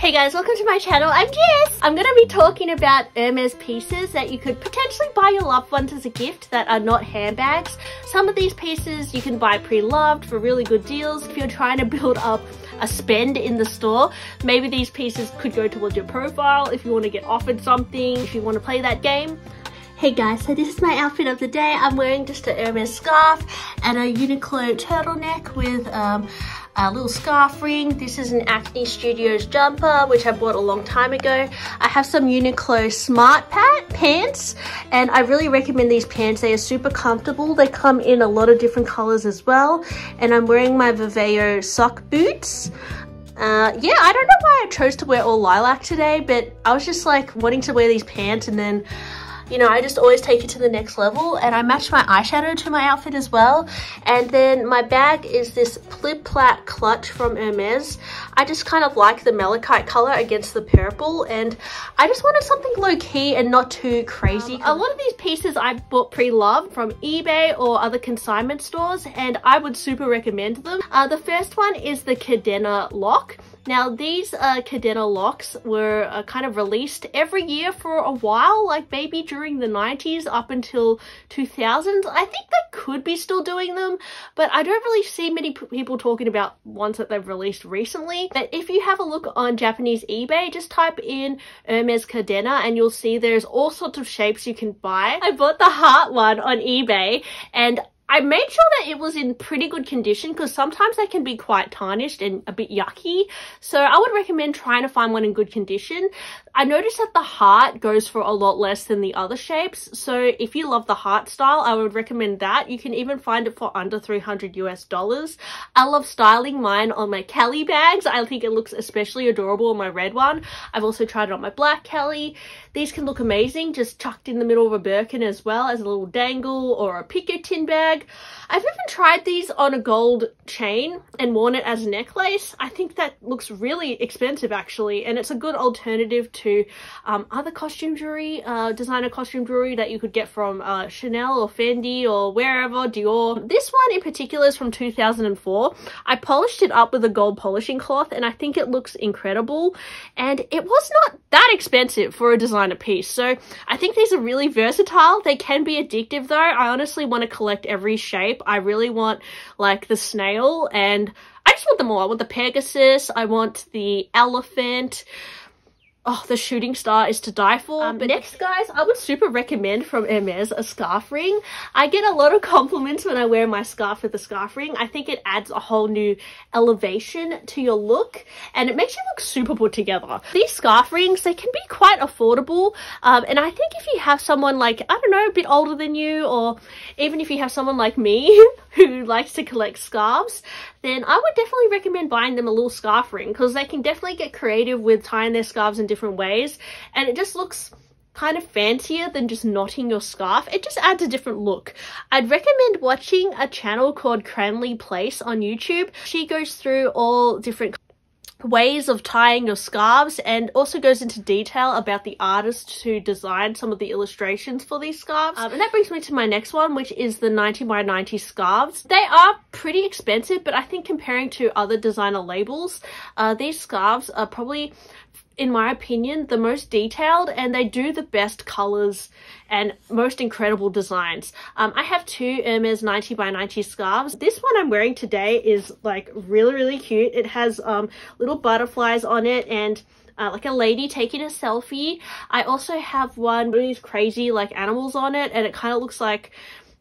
Hey guys, welcome to my channel. I'm Jess. I'm going to be talking about Hermes pieces that you could potentially buy your loved ones as a gift that are not handbags. Some of these pieces you can buy pre-loved for really good deals. If you're trying to build up a spend in the store, maybe these pieces could go towards your profile if you want to get offered something, if you want to play that game. Hey guys, so this is my outfit of the day. I'm wearing just a Hermes scarf and a Uniqlo turtleneck with a little scarf ring. This is an Acne Studios jumper, which I bought a long time ago. I have some Uniqlo smart pants, and I really recommend these pants. They are super comfortable. They come in a lot of different colors as well. And I'm wearing my Viveo sock boots. Yeah, I don't know why I chose to wear all lilac today, but I was just like wanting to wear these pants, and then you know, I just always take it to the next level. And I matched my eyeshadow to my outfit as well. And then my bag is this Plip-Plat clutch from Hermes. I just kind of like the malachite color against the purple, and I just wanted something low-key and not too crazy. A lot of these pieces I bought pre-loved from eBay or other consignment stores, and I would super recommend them. The first one is the Cadena lock. Now these Cadena locks were kind of released every year for a while, like maybe during the 90s up until 2000s. I think they could be still doing them, but I don't really see many people talking about ones that they've released recently. But if you have a look on Japanese eBay, just type in Hermes Cadena and you'll see there's all sorts of shapes you can buy. I bought the heart one on eBay, and I made sure that it was in pretty good condition because sometimes they can be quite tarnished and a bit yucky. So I would recommend trying to find one in good condition. I noticed that the heart goes for a lot less than the other shapes. So if you love the heart style, I would recommend that. You can even find it for under $300 US. I love styling mine on my Kelly bags. I think it looks especially adorable on my red one. I've also tried it on my black Kelly. These can look amazing just tucked in the middle of a Birkin as well as a little dangle or a picotin bag. I've even tried these on a gold chain and worn it as a necklace. I think that looks really expensive actually, and it's a good alternative to other costume jewelry, designer costume jewelry that you could get from Chanel or Fendi or wherever, Dior. This one in particular is from 2004. I polished it up with a gold polishing cloth and I think it looks incredible, and it was not that expensive for a designer piece. So I think these are really versatile. They can be addictive though. I honestly want to collect every shape. I really want like the snail, and I just want them all. I want the Pegasus, I want the elephant. Oh, the shooting star is to die for. But next, guys, I would super recommend from Hermes a scarf ring. I get a lot of compliments when I wear my scarf with the scarf ring. I think it adds a whole new elevation to your look, and it makes you look super put together. These scarf rings, they can be quite affordable, and I think if you have someone like, I don't know, a bit older than you, or even if you have someone like me who likes to collect scarves, then I would definitely recommend buying them a little scarf ring, because they can definitely get creative with tying their scarves in different ways, and it just looks kind of fancier than just knotting your scarf. It just adds a different look. I'd recommend watching a channel called Cranley Place on YouTube. She goes through all different ways of tying your scarves and also goes into detail about the artists who designed some of the illustrations for these scarves. And that brings me to my next one, which is the 90 by 90 scarves. They are pretty expensive, but I think comparing to other designer labels, these scarves are probably, in my opinion, the most detailed, and they do the best colors and most incredible designs. I have two Hermes 90 by 90 scarves. This one I'm wearing today is like really cute. It has little butterflies on it and like a lady taking a selfie. I also have one with these crazy like animals on it, and it kind of looks like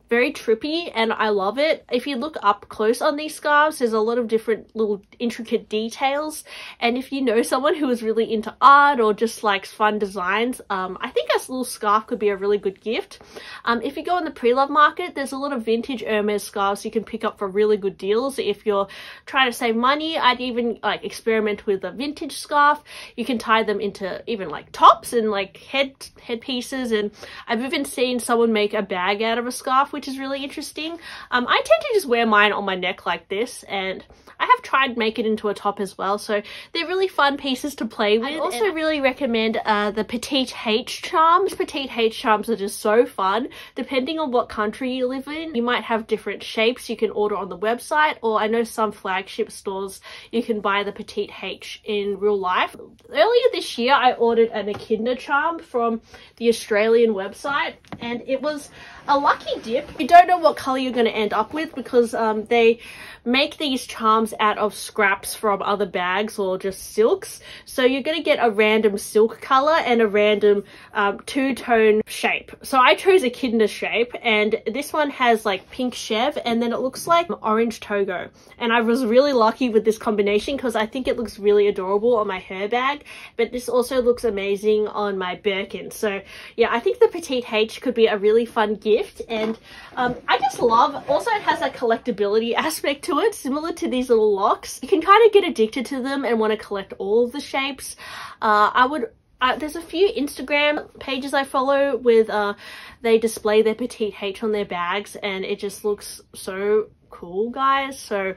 very trippy, and I love it. If you look up close on these scarves, there's a lot of different little intricate details, and if you know someone who is really into art or just likes fun designs, I think a little scarf could be a really good gift. If you go on the pre-love market, there's a lot of vintage Hermes scarves you can pick up for really good deals. If you're trying to save money, I'd even like experiment with a vintage scarf. You can tie them into even like tops and like headpieces, and I've even seen someone make a bag out of a scarf, which is really interesting. I tend to just wear mine on my neck like this, and I have have tried making it into a top as well, so they're really fun pieces to play with. I also really recommend the Petite H charms. Petite H charms are just so fun. Depending on what country you live in, you might have different shapes you can order on the website, or I know some flagship stores you can buy the Petite H in real life. Earlier this year I ordered an Echidna charm from the Australian website, and it was a lucky dip. You don't know what color you're going to end up with because they make these charms out of scraps from other bags or just silks, so you're going to get a random silk color and a random two-tone shape. So I chose Echidna shape, and this one has like pink chev and then it looks like orange Togo, and I was really lucky with this combination because I think it looks really adorable on my hair bag, but this also looks amazing on my Birkin. So yeah, I think the Petite H could be a really fun gift, and I just love, also it has a collectability aspect to it, similar to these little locks. You can kind of get addicted to them and want to collect all of the shapes. There's a few Instagram pages I follow with they display their Petite H on their bags, and it just looks so cool, guys. So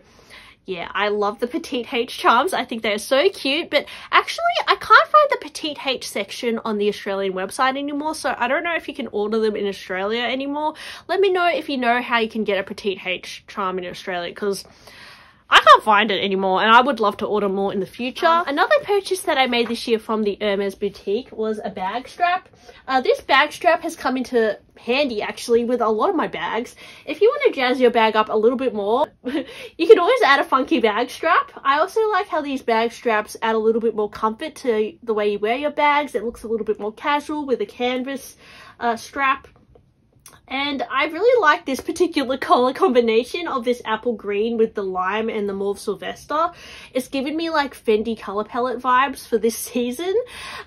yeah, I love the Petite H charms. I think they're so cute, but actually I can't find the Petite H section on the Australian website anymore, so I don't know if you can order them in Australia anymore. Let me know if you know how you can get a Petite H charm in Australia, because I can't find it anymore and I would love to order more in the future. Another purchase that I made this year from the Hermes boutique was a bag strap. This bag strap has come into handy actually with a lot of my bags. If you want to jazz your bag up a little bit more, you can always add a funky bag strap. I also like how these bag straps add a little bit more comfort to the way you wear your bags. It looks a little bit more casual with a canvas strap. And I really like this particular color combination of this apple green with the lime and the mauve Sylvester. It's given me like Fendi color palette vibes for this season.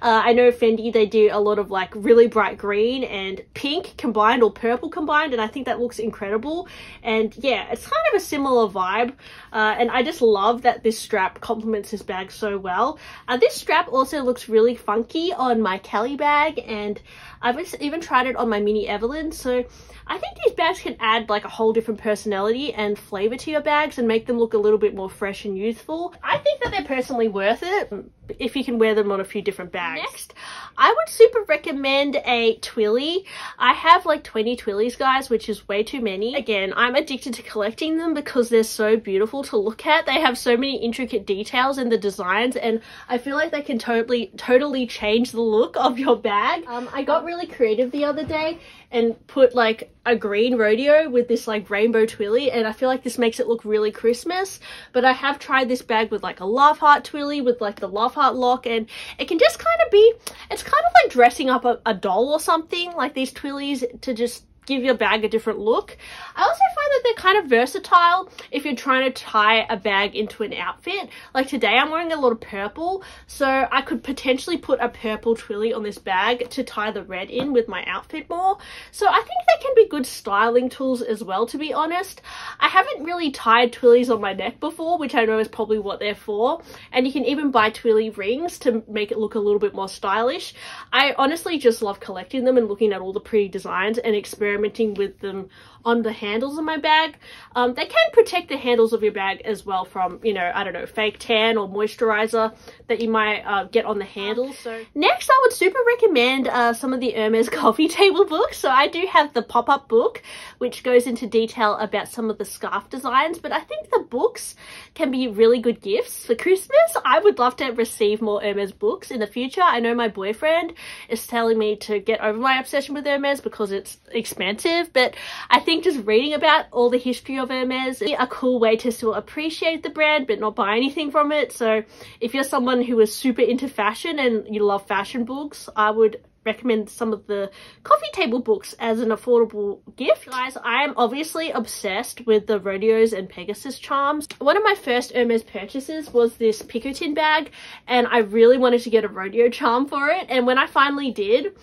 I know Fendi, they do a lot of like really bright green and pink combined, or purple combined, and I think that looks incredible. And yeah, it's kind of a similar vibe, and I just love that this strap complements this bag so well. This strap also looks really funky on my Kelly bag, and I've even tried it on my mini Evelyn. So I think these bags can add like a whole different personality and flavor to your bags and make them look a little bit more fresh and youthful. I think that they're personally worth it if you can wear them on a few different bags. Next, I would super recommend a Twilly. I have like 20 Twillies, guys, which is way too many. Again, I'm addicted to collecting them because they're so beautiful to look at. They have so many intricate details in the designs, and I feel like they can totally change the look of your bag. I got really creative the other day and put like a green rodeo with this like rainbow Twilly, and I feel like this makes it look really Christmas. But I have tried this bag with like a love heart Twilly with like the love heart lock, and it can just kind of be, it's kind of like dressing up a doll or something, like these Twillies, to just give your bag a different look. I also find that they're kind of versatile if you're trying to tie a bag into an outfit. Like today I'm wearing a lot of purple, so I could potentially put a purple Twilly on this bag to tie the red in with my outfit more. So I think they can be good styling tools as well, to be honest. I haven't really tied Twillies on my neck before, which I know is probably what they're for, and you can even buy Twilly rings to make it look a little bit more stylish. I honestly just love collecting them and looking at all the pretty designs and experimenting with them on the handles of my bag. They can protect the handles of your bag as well from, you know, I don't know, fake tan or moisturizer that you might get on the handles. So next, I would super recommend some of the Hermes coffee table books. So I do have the pop-up book, which goes into detail about some of the scarf designs, but I think the books can be really good gifts for Christmas. I would love to receive more Hermes books in the future. I know my boyfriend is telling me to get over my obsession with Hermes because it's expensive, but I think just reading about all the history of Hermes is a cool way to still appreciate the brand but not buy anything from it. So if you're someone who is super into fashion and you love fashion books, I would recommend some of the coffee table books as an affordable gift. Guys, I am obviously obsessed with the Rodeos and Pegasus charms. One of my first Hermes purchases was this Picotin bag, and I really wanted to get a rodeo charm for it, and when I finally did,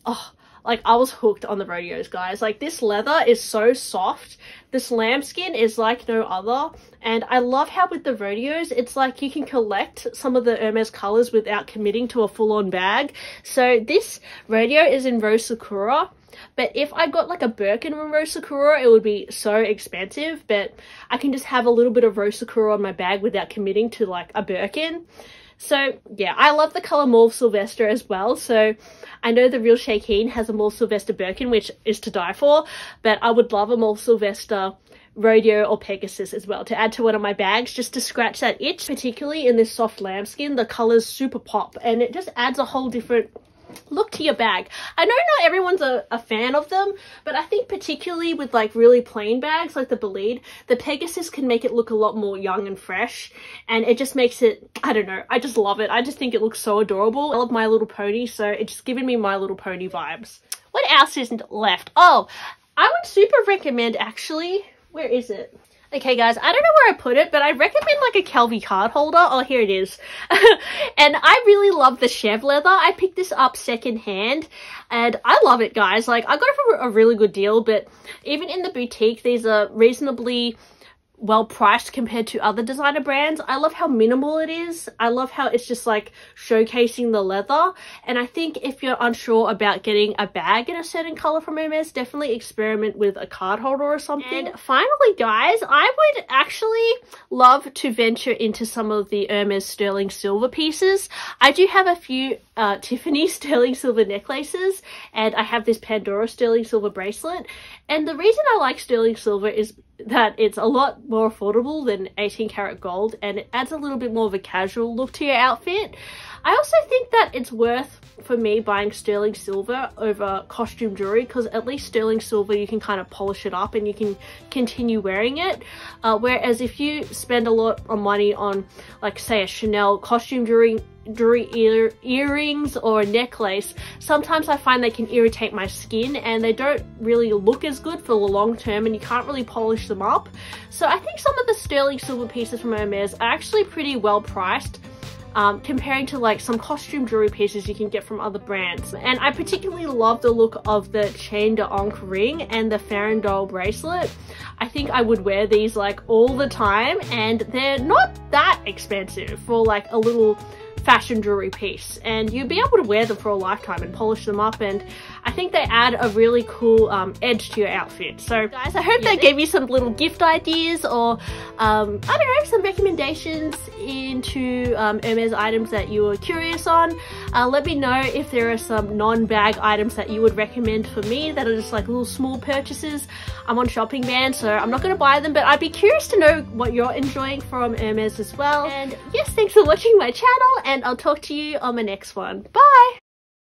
oh, like I was hooked on the Rodeos, guys. Like this leather is so soft. This lambskin is like no other. And I love how with the Rodeos, it's like you can collect some of the Hermes colors without committing to a full-on bag. So this rodeo is in Rose Sakura. But if I got like a Birkin from Rose Sakura, it would be so expensive, but I can just have a little bit of Rose Sakura on my bag without committing to like a Birkin. So yeah, I love the color Mauve Sylvester as well. So I know the Real Shea Keen has a Mauve Sylvester Birkin, which is to die for, but I would love a Mauve Sylvester Rodeo or Pegasus as well to add to one of my bags, just to scratch that itch. Particularly in this soft lambskin, the colors super pop and it just adds a whole different look to your bag. I know not everyone's a fan of them, but I think particularly with like really plain bags like the Bolide, the Pegasus can make it look a lot more young and fresh, and it just makes it, I don't know, I just love it. I just think it looks so adorable. I love My Little Pony, so it's just giving me My Little Pony vibes. What else isn't left? Oh, I would super recommend actually, where is it? Okay guys, I don't know where I put it, but I recommend like a Calvi card holder. Oh, here it is. And I really love the Chev leather. I picked this up secondhand and I love it, guys. Like, I got it for a really good deal, but even in the boutique, these are reasonably well priced compared to other designer brands. I love how minimal it is. I love how it's just like showcasing the leather. And I think if you're unsure about getting a bag in a certain color from Hermes, definitely experiment with a card holder or something. And finally guys, I would actually love to venture into some of the Hermes sterling silver pieces. I do have a few Tiffany sterling silver necklaces, and I have this Pandora sterling silver bracelet. And the reason I like sterling silver is that it's a lot more affordable than 18 karat gold, and it adds a little bit more of a casual look to your outfit. I also think that it's worth for me buying sterling silver over costume jewelry, because at least sterling silver you can kind of polish it up and you can continue wearing it, whereas if you spend a lot of money on like say a Chanel costume jewelry earrings or a necklace, sometimes I find they can irritate my skin and they don't really look as good for the long term, and you can't really polish them up. So I think some of the sterling silver pieces from Hermes are actually pretty well priced, comparing to like some costume jewelry pieces you can get from other brands. And I particularly love the look of the Chain d'Ancre ring and the Farandole bracelet. I think I would wear these like all the time, and they're not that expensive for like a little fashion jewelry piece, and you'll be able to wear them for a lifetime and polish them up, and I think they add a really cool edge to your outfit. So guys, I hope that gave you some little gift ideas, or I don't know, some recommendations into Hermes items that you were curious on. Let me know if there are some non-bag items that you would recommend for me that are just like little small purchases. I'm on shopping ban, so I'm not going to buy them, but I'd be curious to know what you're enjoying from Hermes as well. And yes, thanks for watching my channel, and I'll talk to you on my next one. Bye!